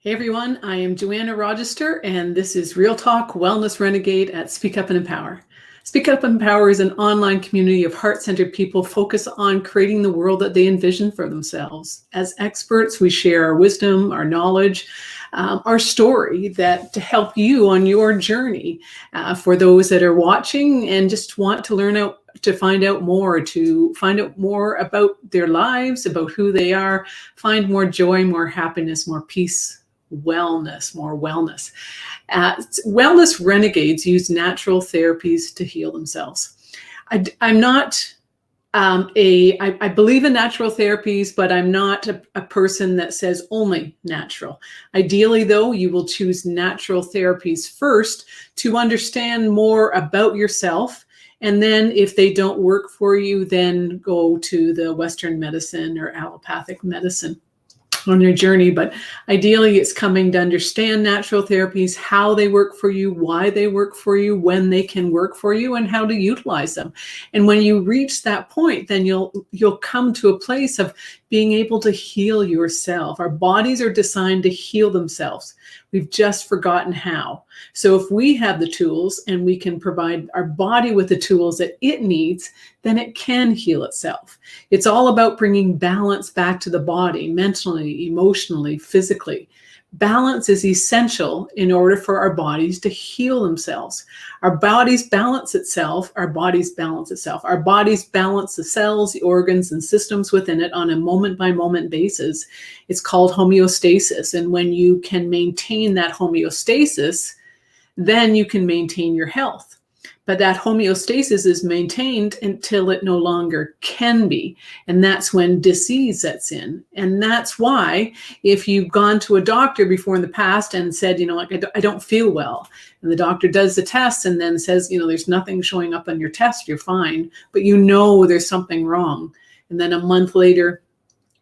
Hey everyone, I am Joanna Rogister, and this is Real Talk Wellness Renegade at Speak Up and Empower. Speak Up and Empower is an online community of heart-centered people focused on creating the world that they envision for themselves. As experts, we share our wisdom, our knowledge, our story to help you on your journey. For those that are watching and just want to find out more about their lives, about who they are, find more joy, more happiness, more peace, more wellness. Wellness renegades use natural therapies to heal themselves. I'm not I believe in natural therapies, but I'm not a person that says only natural. Ideally, though, you will choose natural therapies first to understand more about yourself. And then if they don't work for you, then go to the Western medicine or allopathic medicine on your journey. But ideally, it's coming to understand natural therapies, how they work for you, why they work for you, when they can work for you, and how to utilize them. And when you reach that point, then you'll come to a place of being able to heal yourself. Our bodies are designed to heal themselves. We've just forgotten how. So if we have the tools and we can provide our body with the tools that it needs, then it can heal itself. It's all about bringing balance back to the body, mentally, emotionally, physically. Balance is essential in order for our bodies to heal themselves. Our bodies balance itself. Our bodies balance the cells, the organs, and systems within it on a moment-by-moment basis. It's called homeostasis. And when you can maintain that homeostasis, then you can maintain your health. But that homeostasis is maintained until it no longer can be. And that's when disease sets in. And that's why if you've gone to a doctor before in the past and said, I don't feel well, and the doctor does the test and then says, there's nothing showing up on your test, you're fine, but there's something wrong. And then a month later,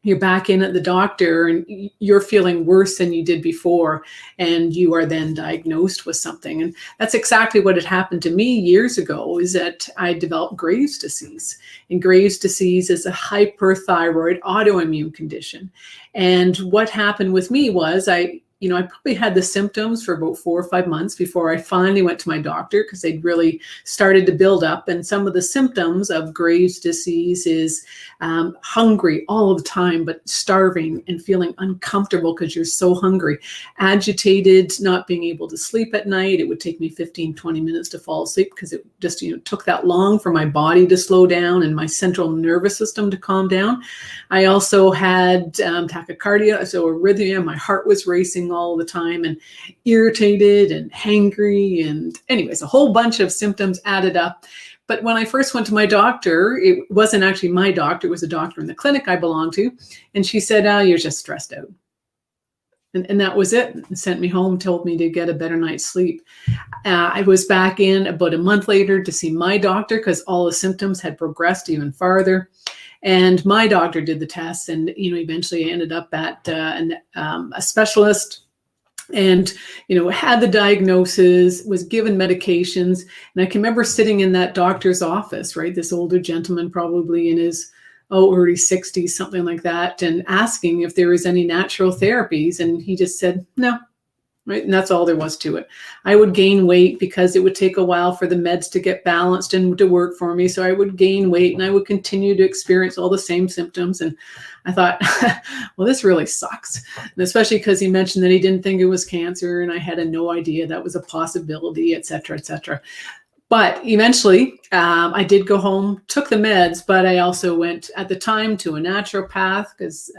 you're back in at the doctor and you're feeling worse than you did before, and you are then diagnosed with something. And that's exactly what had happened to me years ago, is that I developed Graves' disease. And Graves' disease is a hyperthyroid autoimmune condition. And what happened with me was I probably had the symptoms for about 4 or 5 months before I finally went to my doctor, because they'd really started to build up. And some of the symptoms of Graves' disease is hungry all the time, but starving and feeling uncomfortable because you're so hungry, agitated, not being able to sleep at night. It would take me 15, 20 minutes to fall asleep because it just took that long for my body to slow down and my central nervous system to calm down. I also had tachycardia, so arrhythmia. My heart was racing all the time, and irritated and hangry, and anyways, a whole bunch of symptoms added up. But when I first went to my doctor, it wasn't actually my doctor, it was a doctor in the clinic I belonged to, and she said, you're just stressed out. And that was it. And sent me home, told me to get a better night's sleep. I was back in about a month later to see my doctor because all the symptoms had progressed even farther. And my doctor did the tests, and eventually I ended up at a specialist, and had the diagnosis, was given medications. And I can remember sitting in that doctor's office, right, this older gentleman, probably in his early 60s, something like that, and asking if there was any natural therapies, and he just said no. Right? And that's all there was to it. I would gain weight because it would take a while for the meds to get balanced and to work for me. So I would gain weight and I would continue to experience all the same symptoms. And I thought, well, this really sucks. And especially because he mentioned that he didn't think it was cancer, and I had no idea that was a possibility, et cetera, et cetera. But eventually I did go home, took the meds, but I also went at the time to a naturopath because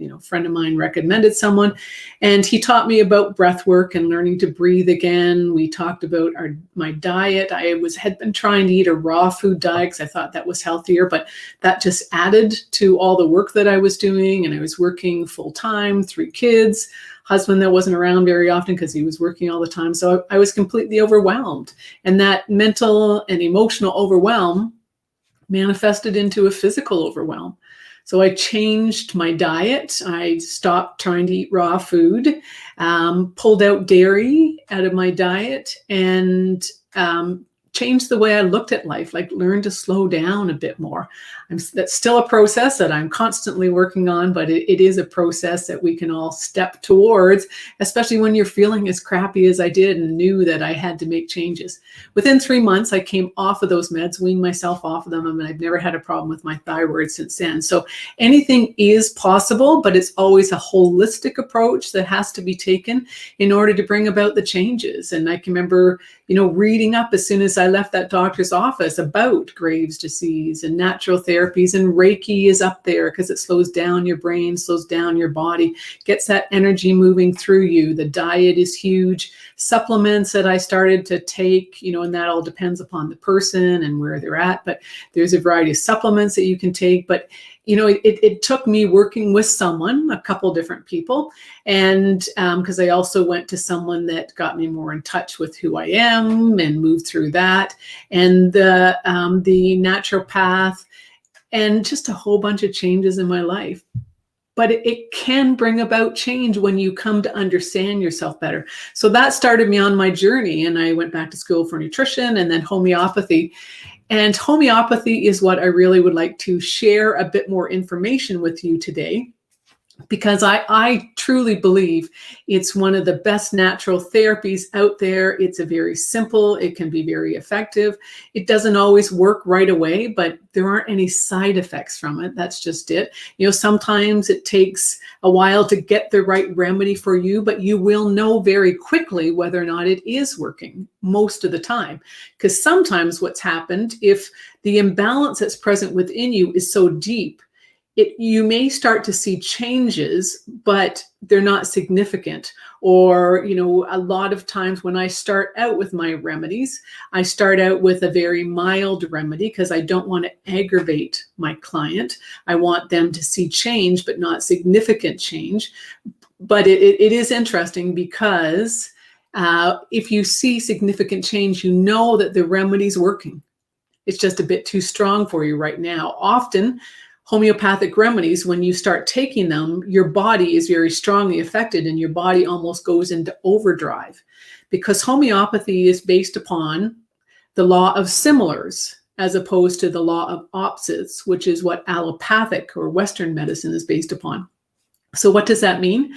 a friend of mine recommended someone, and he taught me about breath work and learning to breathe again. We talked about my diet. I had been trying to eat a raw food diet because I thought that was healthier, but that just added to all the work that I was doing. And I was working full time, 3 kids, husband that wasn't around very often because he was working all the time. So I was completely overwhelmed. And that mental and emotional overwhelm manifested into a physical overwhelm. So I changed my diet. I stopped trying to eat raw food, pulled out dairy out of my diet, and changed the way I looked at life, like learned to slow down a bit more. That's still a process that I'm constantly working on, but it is a process that we can all step towards, especially when you're feeling as crappy as I did and knew that I had to make changes. Within 3 months, I came off of those meds, weaned myself off of them, and I've never had a problem with my thyroid since then. So anything is possible, but it's always a holistic approach that has to be taken in order to bring about the changes. And I can remember, reading up as soon as I left that doctor's office about Graves' disease and natural therapies, and Reiki is up there because it slows down your brain, slows down your body, gets that energy moving through you. The diet is huge. Supplements that I started to take, and that all depends upon the person and where they're at, but there's a variety of supplements that you can take. But it took me working with someone, a couple different people, and because I also went to someone that got me more in touch with who I am and moved through that, and the naturopath, and just a whole bunch of changes in my life. But it can bring about change when you come to understand yourself better. So that started me on my journey, and I went back to school for nutrition and then homeopathy. And homeopathy is what I really would like to share a bit more information with you today, because I truly believe it's one of the best natural therapies out there. It's a very simple, it can be very effective. It doesn't always work right away, but there aren't any side effects from it. That's just it. Sometimes it takes a while to get the right remedy for you, but you will know very quickly whether or not it is working most of the time. Because sometimes what's happened, if the imbalance that's present within you is so deep, you may start to see changes, but they're not significant. Or, a lot of times when I start out with my remedies, I start out with a very mild remedy because I don't want to aggravate my client. I want them to see change, but not significant change. But it is interesting because if you see significant change, you know that the remedy's working. It's just a bit too strong for you right now. Often, homeopathic remedies, when you start taking them, your body is very strongly affected and your body almost goes into overdrive, because homeopathy is based upon the law of similars as opposed to the law of opposites, which is what allopathic or Western medicine is based upon. So what does that mean?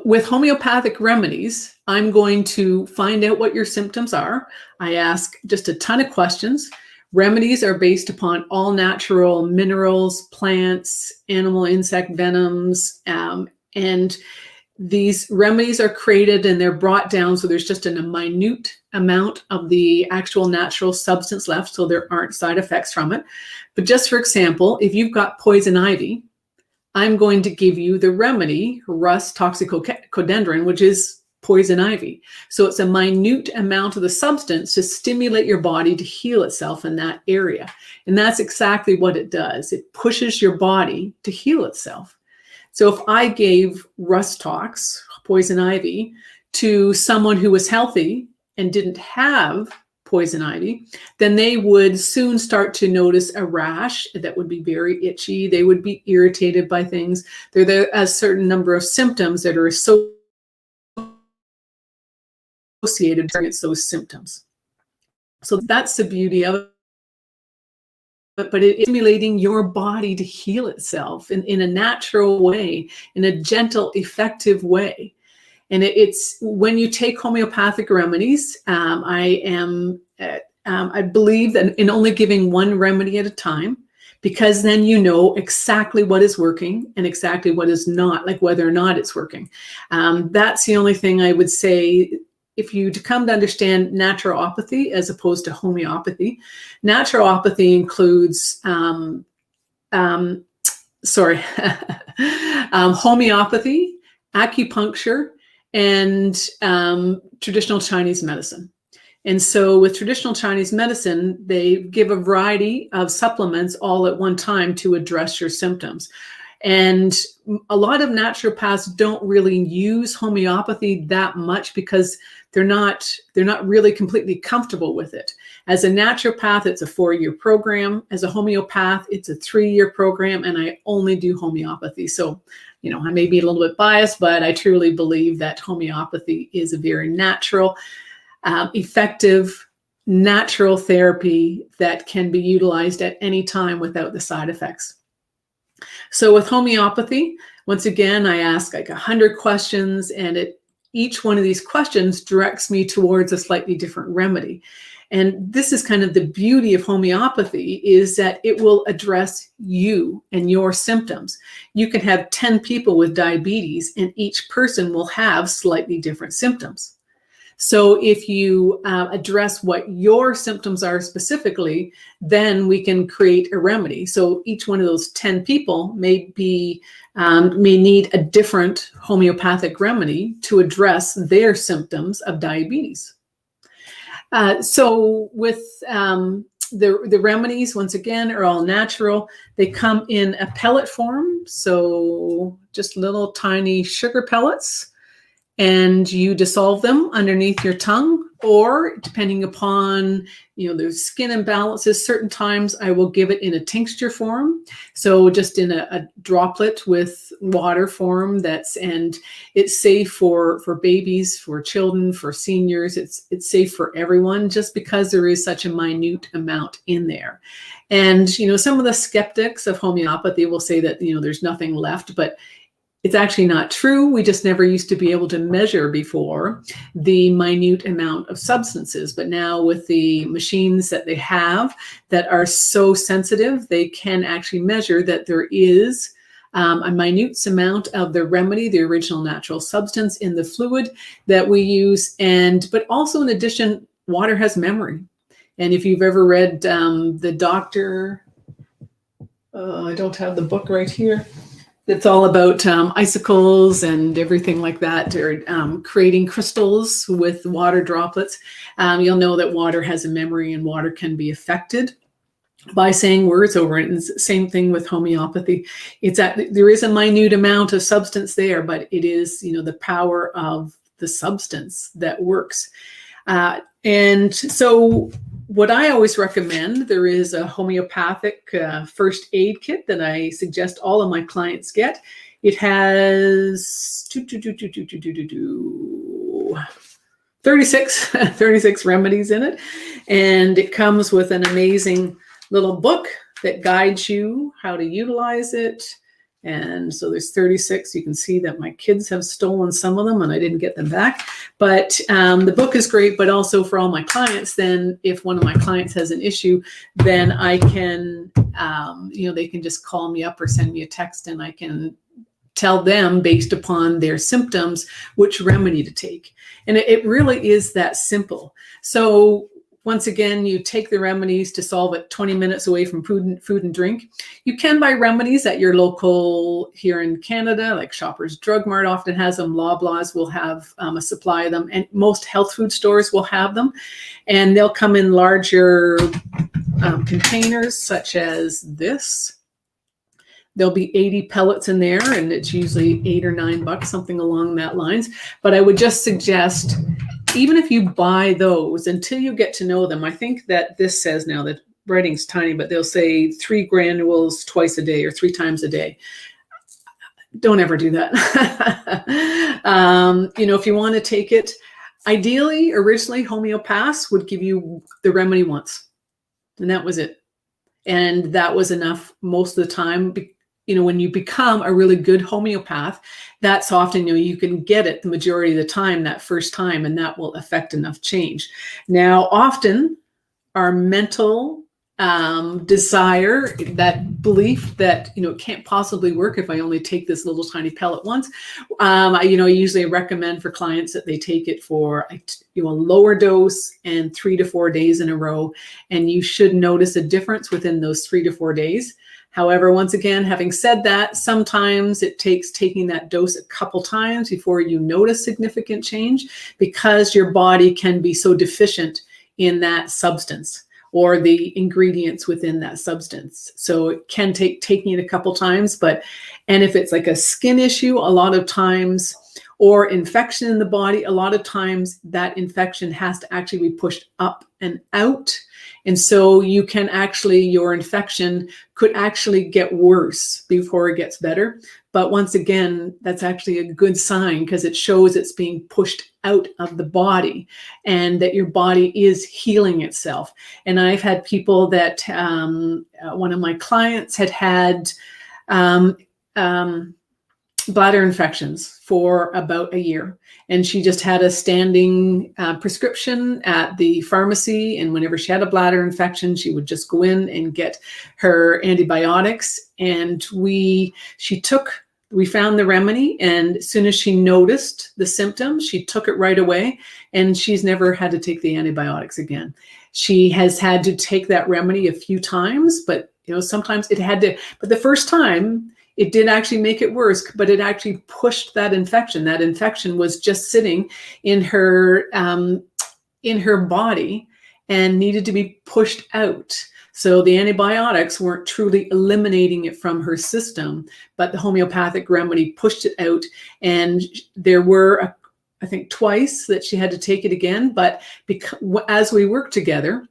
With homeopathic remedies, I'm going to find out what your symptoms are. I ask just a ton of questions. Remedies are based upon all natural minerals, plants, animal, insect venoms, and these remedies are created and they're brought down so there's just a minute amount of the actual natural substance left, so there aren't side effects from it. But just for example, if you've got poison ivy, I'm going to give you the remedy Rus toxicodendron, which is poison ivy. So it's a minute amount of the substance to stimulate your body to heal itself in that area. And that's exactly what it does. It pushes your body to heal itself. So if I gave Rus tox, poison ivy, to someone who was healthy and didn't have poison ivy, then they would soon start to notice a rash that would be very itchy. They would be irritated by things. There are a certain number of symptoms that are associated with those symptoms. So that's the beauty of it. But it's stimulating your body to heal itself in a natural way, in a gentle, effective way. And it's when you take homeopathic remedies, I believe that in only giving one remedy at a time, because then you know exactly what is working and exactly what is not, like whether or not it's working. That's the only thing I would say. If you come to understand naturopathy as opposed to homeopathy, naturopathy includes, homeopathy, acupuncture, and traditional Chinese medicine. And so with traditional Chinese medicine, they give a variety of supplements all at one time to address your symptoms. And a lot of naturopaths don't really use homeopathy that much because they're not really completely comfortable with it. As a naturopath, it's a 4-year program. As a homeopath, it's a 3-year program, and I only do homeopathy. So, I may be a little bit biased, but I truly believe that homeopathy is a very natural, effective, natural therapy that can be utilized at any time without the side effects. So with homeopathy, once again, I ask like 100 questions, and each one of these questions directs me towards a slightly different remedy. And this is kind of the beauty of homeopathy, is that it will address you and your symptoms. You can have 10 people with diabetes, and each person will have slightly different symptoms. So if you address what your symptoms are specifically, then we can create a remedy. So each one of those 10 people may need a different homeopathic remedy to address their symptoms of diabetes. So with the remedies, once again, are all natural. They come in a pellet form, so just little tiny sugar pellets. And you dissolve them underneath your tongue, or depending upon, there's skin imbalances, certain times I will give it in a tincture form. So just in a droplet with water form, and it's safe for babies, for children, for seniors. It's safe for everyone, just because there is such a minute amount in there. And, some of the skeptics of homeopathy will say that, there's nothing left, but it's actually not true. We just never used to be able to measure before the minute amount of substances. But now with the machines that they have that are so sensitive, they can actually measure that there is a minute amount of the remedy, the original natural substance, in the fluid that we use. But also in addition, water has memory. And if you've ever read the doctor, I don't have the book right here. It's all about icicles and everything like that, or creating crystals with water droplets. You'll know that water has a memory, and water can be affected by saying words over it. And it's the same thing with homeopathy. There is a minute amount of substance there, but it is, the power of the substance that works. And so what I always recommend, there is a homeopathic first aid kit that I suggest all of my clients get. It has 36 remedies in it. And it comes with an amazing little book that guides you how to utilize it. And so there's 36. You can see that my kids have stolen some of them and I didn't get them back. But the book is great, but also for all my clients, then if one of my clients has an issue, then I can, they can just call me up or send me a text, and I can tell them based upon their symptoms which remedy to take. And it really is that simple. So once again, you take the remedies to solve it 20 minutes away from food and drink. You can buy remedies at your local, here in Canada, like Shoppers Drug Mart often has them. Loblaws will have a supply of them, and most health food stores will have them. And they'll come in larger containers, such as this. There'll be 80 pellets in there, and it's usually $8 or $9, something along that lines. But I would just suggest, even if you buy those, until you get to know them, I think that this says now, that writing's tiny, but they'll say 3 granules twice a day or 3 times a day. Don't ever do that. If you want to take it, ideally, originally, homeopaths would give you the remedy once, and that was it. And that was enough most of the time. When you become a really good homeopath, that's often, you can get it the majority of the time, that first time, and that will affect enough change. Now, often our mental desire, that belief that, it can't possibly work if I only take this little tiny pellet once. I usually recommend for clients that they take it for a lower dose and 3 to 4 days in a row. And you should notice a difference within those 3 to 4 days. However, once again, having said that, sometimes it takes taking that dose a couple times before you notice significant change, because your body can be so deficient in that substance or the ingredients within that substance. So it can take taking it a couple times, and if it's like a skin issue, a lot of times, or infection in the body, a lot of times that infection has to actually be pushed up and out. And so you can actually, your infection could actually get worse before it gets better. But once again, that's actually a good sign because it shows it's being pushed out of the body and that your body is healing itself. And I've had people that one of my clients had um, bladder infections for about a year. And she just had a standing prescription at the pharmacy. And whenever she had a bladder infection, she would just go in and get her antibiotics. And we found the remedy. And as soon as she noticed the symptoms, she took it right away. And she's never had to take the antibiotics again. She has had to take that remedy a few times, but sometimes it had to, but the first time, it did actually make it worse, but it actually pushed that infection. That infection was just sitting in her body and needed to be pushed out. So the antibiotics weren't truly eliminating it from her system, but the homeopathic remedy pushed it out. And there were, I think, twice that she had to take it again. But as we worked together,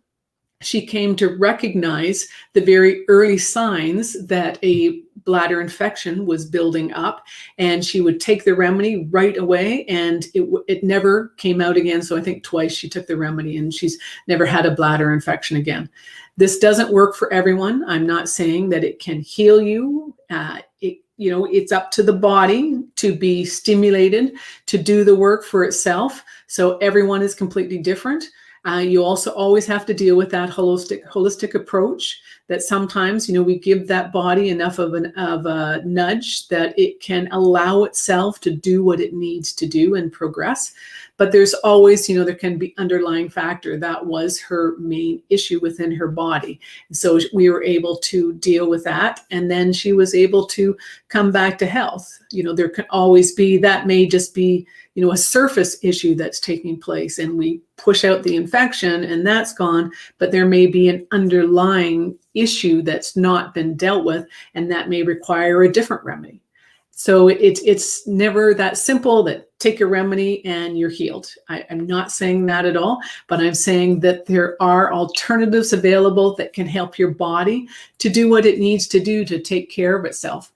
she came to recognize the very early signs that a bladder infection was building up, and she would take the remedy right away, and it never came out again. So I think twice she took the remedy, and she's never had a bladder infection again. This doesn't work for everyone. I'm not saying that it can heal you. It's up to the body to be stimulated to do the work for itself. So everyone is completely different. You also always have to deal with that holistic approach that sometimes, we give that body enough of a nudge that it can allow itself to do what it needs to do and progress. But there's always, there can be underlying factor. That was her main issue within her body. So we were able to deal with that. And then she was able to come back to health. There can always be, that may just be, a surface issue that's taking place, and we push out the infection and that's gone, but there may be an underlying issue that's not been dealt with, and that may require a different remedy. So it's never that simple that take a remedy and you're healed. I'm not saying that at all, but I'm saying that there are alternatives available that can help your body to do what it needs to do to take care of itself.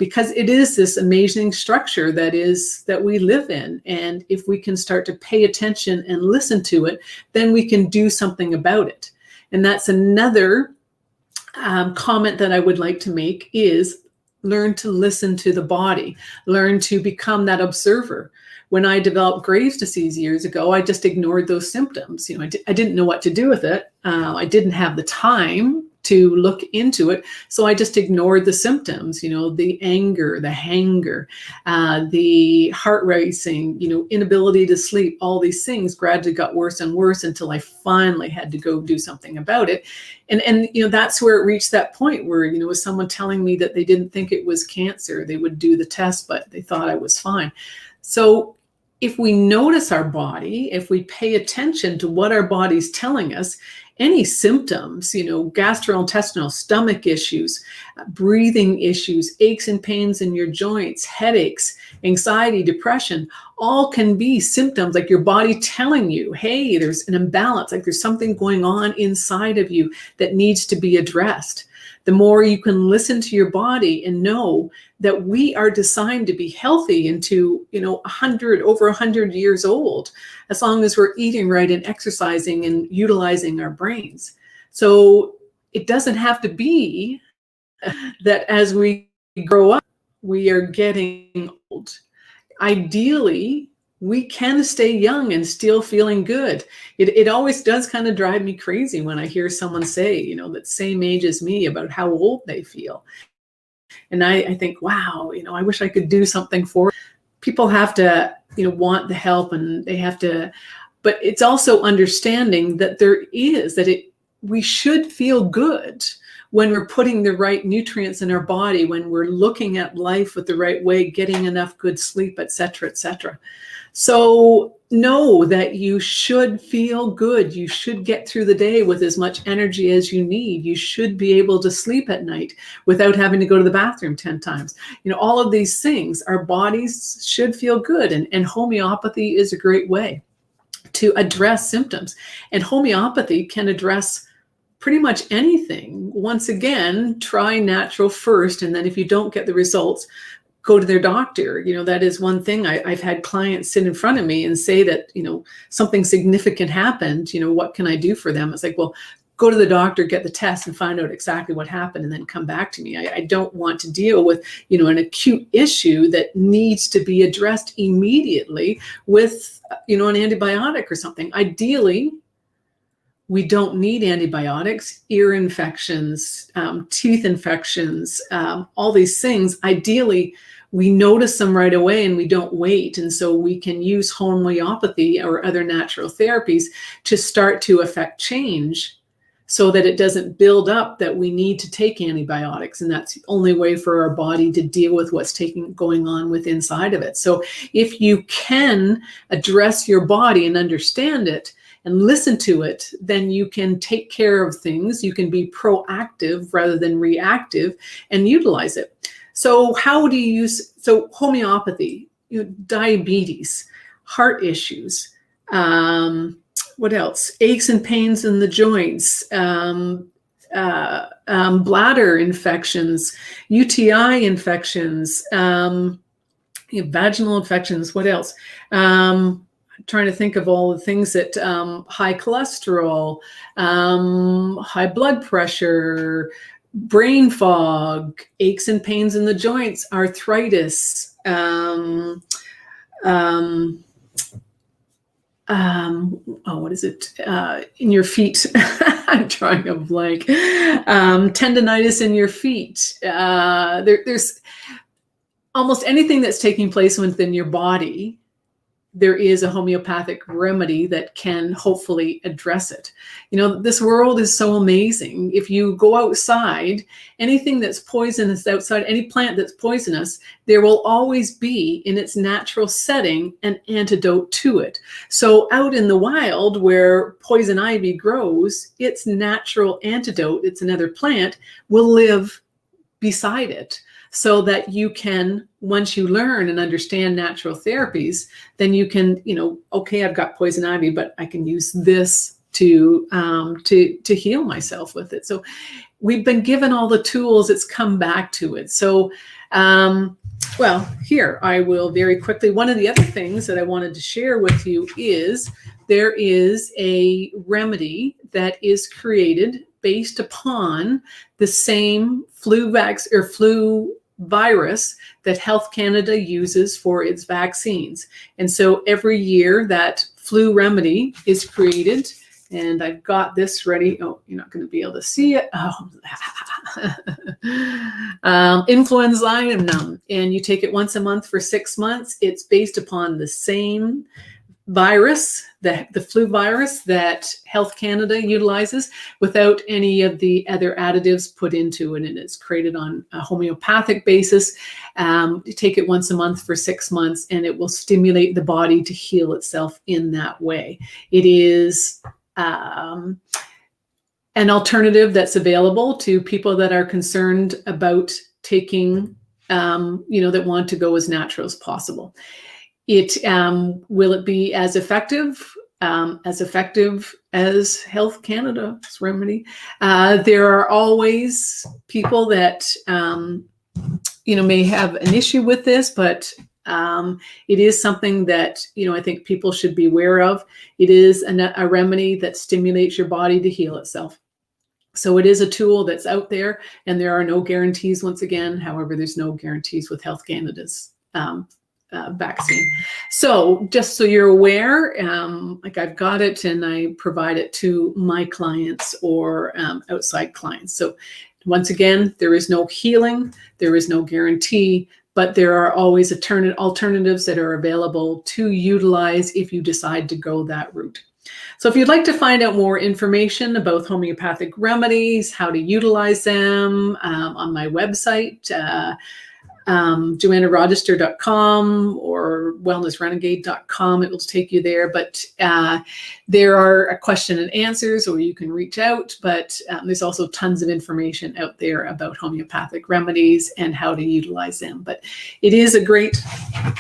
Because it is this amazing structure that we live in. And if we can start to pay attention and listen to it, then we can do something about it. And that's another comment that I would like to make is learn to listen to the body, learn to become that observer. When I developed Graves' disease years ago, I just ignored those symptoms. I didn't know what to do with it. I didn't have the time to look into it. So I just ignored the symptoms, the anger, the hanger, the heart racing, inability to sleep, all these things gradually got worse and worse until I finally had to go do something about it. And that's where it reached that point where, with someone telling me that they didn't think it was cancer, they would do the test, but they thought I was fine. So if we notice our body, if we pay attention to what our body's telling us, any symptoms, gastrointestinal, stomach issues, breathing issues, aches and pains in your joints, headaches, anxiety, depression, all can be symptoms like your body telling you, hey, there's an imbalance, like there's something going on inside of you that needs to be addressed. The more you can listen to your body and know that we are designed to be healthy into, over 100 years old, as long as we're eating right and exercising and utilizing our brains. So it doesn't have to be that as we grow up, we are getting old. Ideally, we can stay young and still feeling good. It always does kind of drive me crazy when I hear someone say, that same age as me about how old they feel. And I think, wow, I wish I could do something for it. People have to, want the help, and they have to, but it's also understanding that we should feel good when we're putting the right nutrients in our body, when we're looking at life with the right way, getting enough good sleep, et cetera, et cetera. So know that you should feel good. You should get through the day with as much energy as you need. You should be able to sleep at night without having to go to the bathroom 10 times. All of these things, our bodies should feel good. And homeopathy is a great way to address symptoms. And homeopathy can address pretty much anything. Once again, try natural first. And then if you don't get the results, go to their doctor. That is one thing. I've had clients sit in front of me and say that, something significant happened, what can I do for them? It's like, well, go to the doctor, get the test and find out exactly what happened and then come back to me. I don't want to deal with, an acute issue that needs to be addressed immediately with, an antibiotic or something. Ideally, we don't need antibiotics. Ear infections, teeth infections, all these things. Ideally, we notice them right away and we don't wait. And so we can use homeopathy or other natural therapies to start to affect change so that it doesn't build up that we need to take antibiotics. And that's the only way for our body to deal with what's going on with inside of it. So if you can address your body and understand it, and listen to it, then you can take care of things. You can be proactive rather than reactive and utilize it. So how do you use, homeopathy, diabetes, heart issues, what else? Aches and pains in the joints, bladder infections, UTI infections, vaginal infections, what else? Trying to think of all the things that high cholesterol, high blood pressure, brain fog, aches and pains in the joints, arthritis, what is it? In your feet. I'm drawing a blank. Tendonitis in your feet. There's almost anything that's taking place within your body. There is a homeopathic remedy that can hopefully address it. This world is so amazing. If you go outside, anything that's poisonous outside, any plant that's poisonous, there will always be in its natural setting an antidote to it. So out in the wild where poison ivy grows, its natural antidote, it's another plant, will live beside it. So that you can, once you learn and understand natural therapies, then you can, okay, I've got poison ivy, but I can use this to heal myself with it. So we've been given all the tools. It's come back to it. So, well, here I will very quickly. One of the other things that I wanted to share with you is there is a remedy that is created based upon the same flu virus that Health Canada uses for its vaccines. And so every year that flu remedy is created, and I've got this ready. Oh, you're not going to be able to see it. Oh. Influenza, and you take it once a month for 6 months. It's based upon the same virus, the flu virus that Health Canada utilizes without any of the other additives put into it. And it's created on a homeopathic basis. You take it once a month for 6 months and it will stimulate the body to heal itself in that way. It is an alternative that's available to people that are concerned about taking, that want to go as natural as possible. Will it be as effective as Health Canada's remedy? There are always people that may have an issue with this, but it is something that I think people should be aware of. It is a remedy that stimulates your body to heal itself. So it is a tool that's out there, and there are no guarantees. Once again, however, there's no guarantees with Health Canada's vaccine. So just so you're aware, like I've got it and I provide it to my clients or outside clients. So once again, there is no healing, there is no guarantee, but there are always alternatives that are available to utilize if you decide to go that route. So if you'd like to find out more information about homeopathic remedies, how to utilize them, on my website, JoannaRogister.com or wellnessrenegade.com. It will take you there, but there are a question and answers, or you can reach out, but there's also tons of information out there about homeopathic remedies and how to utilize them. But it is a great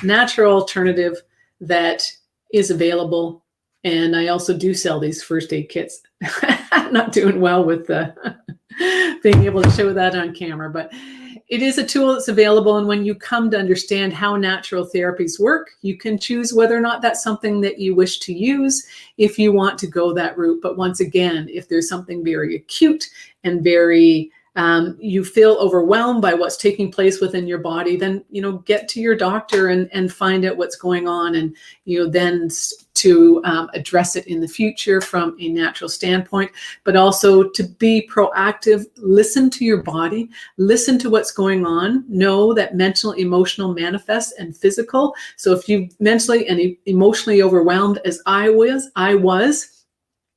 natural alternative that is available. And I also do sell these first aid kits. I'm not doing well with being able to show that on camera, but it is a tool that's available. And when you come to understand how natural therapies work, you can choose whether or not that's something that you wish to use if you want to go that route. But once again, if there's something very acute and very you feel overwhelmed by what's taking place within your body, then, get to your doctor and find out what's going on, and, then to address it in the future from a natural standpoint, but also to be proactive. Listen to your body, listen to what's going on. Know that mental, emotional manifests and physical. So if you mentally and emotionally overwhelmed, as I was,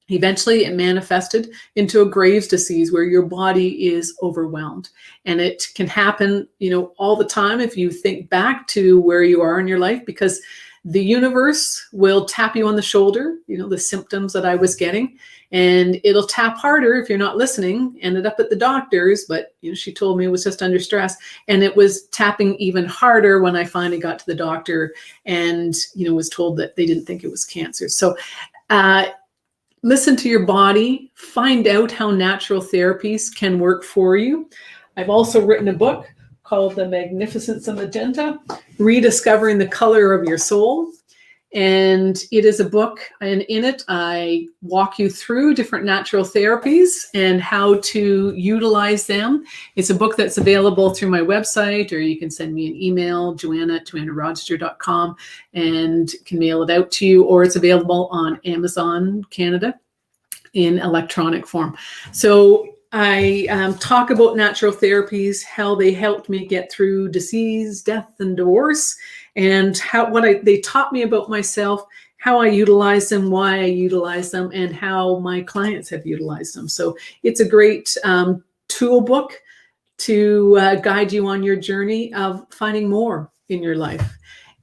eventually it manifested into a Graves' disease where your body is overwhelmed. And it can happen, all the time if you think back to where you are in your life, because the universe will tap you on the shoulder, the symptoms that I was getting, and it'll tap harder if you're not listening. Ended up at the doctor's, but she told me it was just under stress, and it was tapping even harder when I finally got to the doctor and, was told that they didn't think it was cancer. So, listen to your body, find out how natural therapies can work for you. I've also written a book called The Magnificence of Magenta, Rediscovering the Color of Your Soul. And it is a book, and in it, I walk you through different natural therapies and how to utilize them. It's a book that's available through my website, or you can send me an email, joanna@joannarogister.com, and can mail it out to you, or it's available on Amazon Canada in electronic form. So I talk about natural therapies, how they helped me get through disease, death, and divorce, and they taught me about myself, how I utilize them, why I utilize them, and how my clients have utilized them. So it's a great tool book to guide you on your journey of finding more in your life,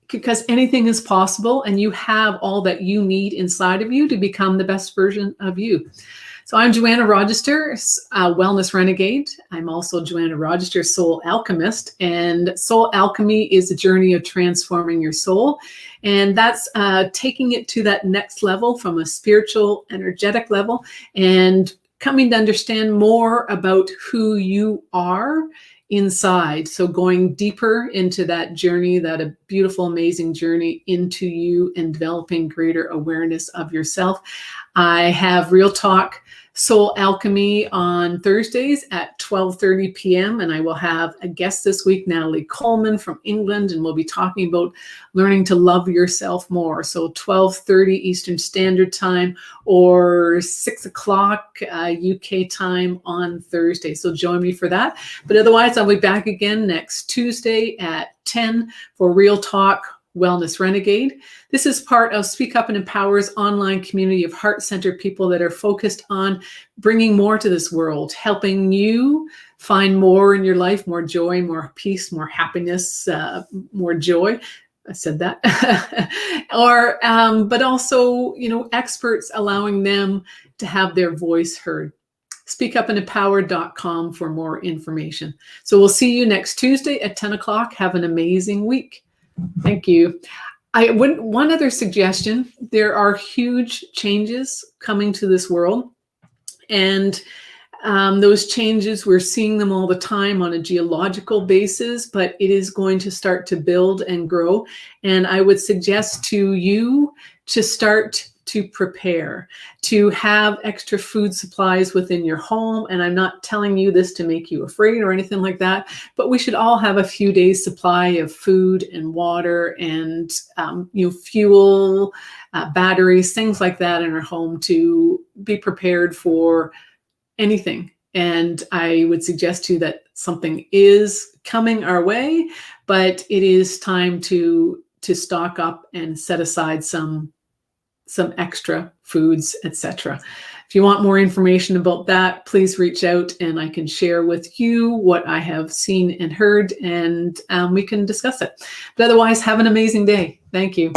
because anything is possible, and you have all that you need inside of you to become the best version of you. So I'm Joanna Rogister, Wellness Renegade. I'm also Joanna Rogister, Soul Alchemist. And Soul Alchemy is a journey of transforming your soul. And that's taking it to that next level from a spiritual, energetic level, and coming to understand more about who you are inside. So going deeper into that journey, that a beautiful, amazing journey into you, and developing greater awareness of yourself. I have Real Talk Soul Alchemy on Thursdays at 12:30 p.m. And I will have a guest this week, Natalie Coleman from England, and we'll be talking about learning to love yourself more. So 12:30 Eastern Standard Time, or 6 o'clock UK time on Thursday. So join me for that. But otherwise, I'll be back again next Tuesday at 10 for Real Talk Wellness Renegade. This is part of Speak Up and Empower's online community of heart-centered people that are focused on bringing more to this world, helping you find more in your life, more joy, more peace, more happiness, more joy. I said that. But also, experts, allowing them to have their voice heard. SpeakUpandEmpower.com for more information. So we'll see you next Tuesday at 10 o'clock. Have an amazing week. Thank you. One other suggestion: there are huge changes coming to this world, and those changes, we're seeing them all the time on a geological basis, but it is going to start to build and grow. And I would suggest to you to start to prepare, to have extra food supplies within your home. And I'm not telling you this to make you afraid or anything like that, but we should all have a few days supply of food and water and fuel, batteries, things like that in our home, to be prepared for anything. And I would suggest to you that something is coming our way, but it is time to stock up and set aside some extra foods, etc. If you want more information about that, please reach out and I can share with you what I have seen and heard, and we can discuss it. But otherwise, have an amazing day. Thank you.